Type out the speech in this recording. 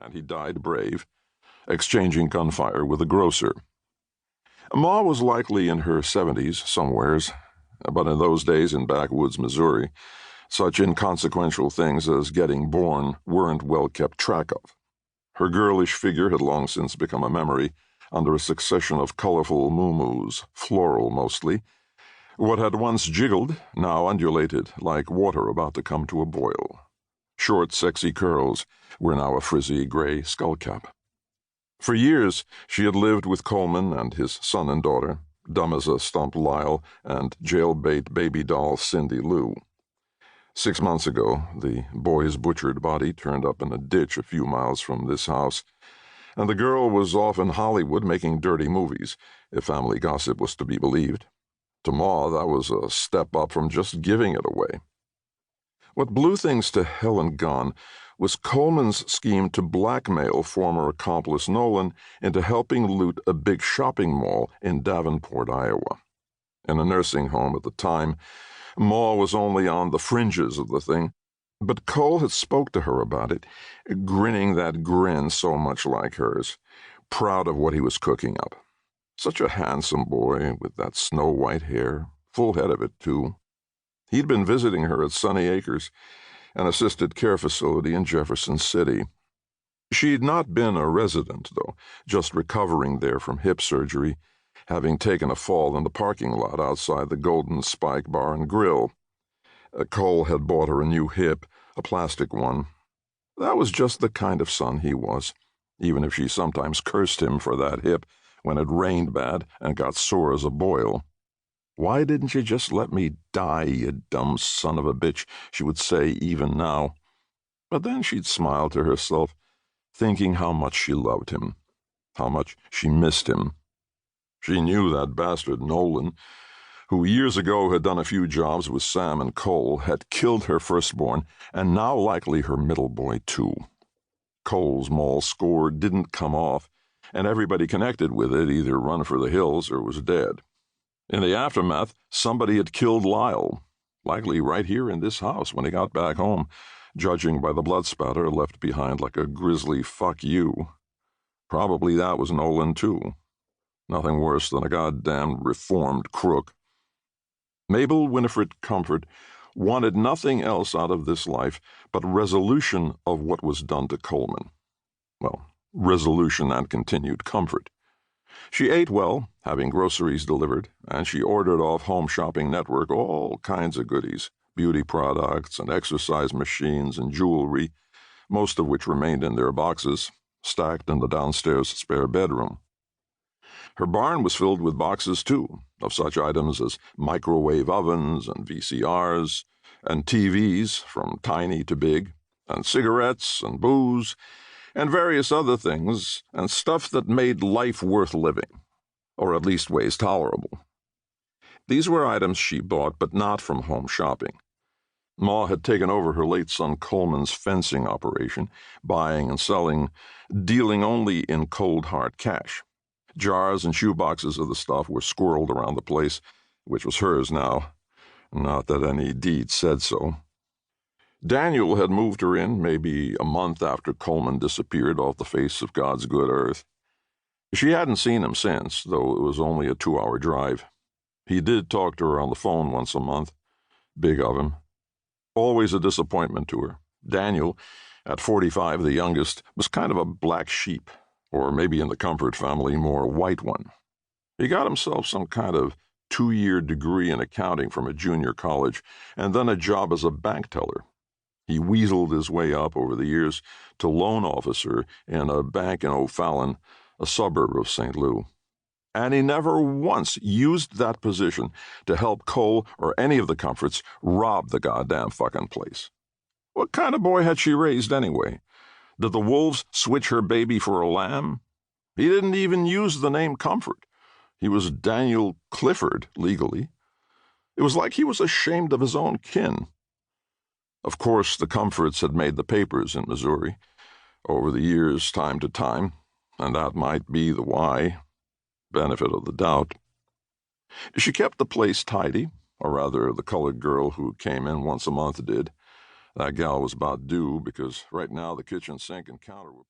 and he died brave, exchanging gunfire with a grocer. Ma was likely in her 70s somewheres, but in those days in backwoods Missouri, such inconsequential things as getting born weren't well kept track of. Her girlish figure had long since become a memory under a succession of colorful moo-moos, floral mostly. What had once jiggled now undulated like water about to come to a boil. Short, sexy curls were now a frizzy gray skullcap. For years she had lived with Coleman and his son and daughter, dumb as a stump Lyle and jailbait baby doll Cindy Lou. 6 months ago, the boy's butchered body turned up in a ditch a few miles from this house, and the girl was off in Hollywood making dirty movies, if family gossip was to be believed. To Ma, that was a step up from just giving it away. What blew things to hell and gone was Coleman's scheme to blackmail former accomplice Nolan into helping loot a big shopping mall in Davenport, Iowa. In a nursing home at the time, Ma was only on the fringes of the thing, but Cole had spoke to her about it, grinning that grin so much like hers, proud of what he was cooking up. Such a handsome boy with that snow-white hair, full head of it, too. He'd been visiting her at Sunny Acres, an assisted care facility in Jefferson City. She'd not been a resident, though, just recovering there from hip surgery, having taken a fall in the parking lot outside the Golden Spike Bar and Grill. Cole had bought her a new hip, a plastic one. That was just the kind of son he was, even if she sometimes cursed him for that hip when it rained bad and got sore as a boil. "Why didn't you just let me die, you dumb son of a bitch," she would say even now. But then she'd smile to herself, thinking how much she loved him, how much she missed him. She knew that bastard Nolan, who years ago had done a few jobs with Sam and Cole, had killed her firstborn, and now likely her middle boy, too. Cole's mall score didn't come off, and everybody connected with it either run for the hills or was dead. In the aftermath, somebody had killed Lyle, likely right here in this house when he got back home, judging by the blood spatter left behind like a grisly fuck you. Probably that was Nolan, too. Nothing worse than a goddamn reformed crook. Mabel Winifred Comfort wanted nothing else out of this life but resolution of what was done to Coleman. Well, resolution and continued comfort. She ate well, having groceries delivered, and she ordered off Home Shopping Network all kinds of goodies, beauty products and exercise machines and jewelry, most of which remained in their boxes, stacked in the downstairs spare bedroom. Her barn was filled with boxes, too, of such items as microwave ovens and VCRs, and TVs from tiny to big, and cigarettes and booze, and various other things, and stuff that made life worth living, or at least ways tolerable. These were items she bought, but not from Home Shopping. Ma had taken over her late son Coleman's fencing operation, buying and selling, dealing only in cold hard cash. Jars and shoeboxes of the stuff were squirreled around the place, which was hers now, not that any deed said so. Daniel had moved her in maybe a month after Coleman disappeared off the face of God's good earth. She hadn't seen him since, though it was only a 2-hour drive. He did talk to her on the phone once a month. Big of him. Always a disappointment to her. Daniel, at 45 the youngest, was kind of a black sheep, or maybe in the Comfort family more white one. He got himself some kind of 2-year degree in accounting from a junior college, and then a job as a bank teller. He weaseled his way up over the years to loan officer in a bank in O'Fallon, a suburb of St. Louis. And he never once used that position to help Cole or any of the Comforts rob the goddamn fucking place. What kind of boy had she raised anyway? Did the wolves switch her baby for a lamb? He didn't even use the name Comfort. He was Daniel Clifford, legally. It was like he was ashamed of his own kin. Of course, the Comforts had made the papers in Missouri, over the years, time to time, and that might be the why. Benefit of the doubt. She kept the place tidy, or rather the colored girl who came in once a month did. That gal was about due, because right now the kitchen sink and counter were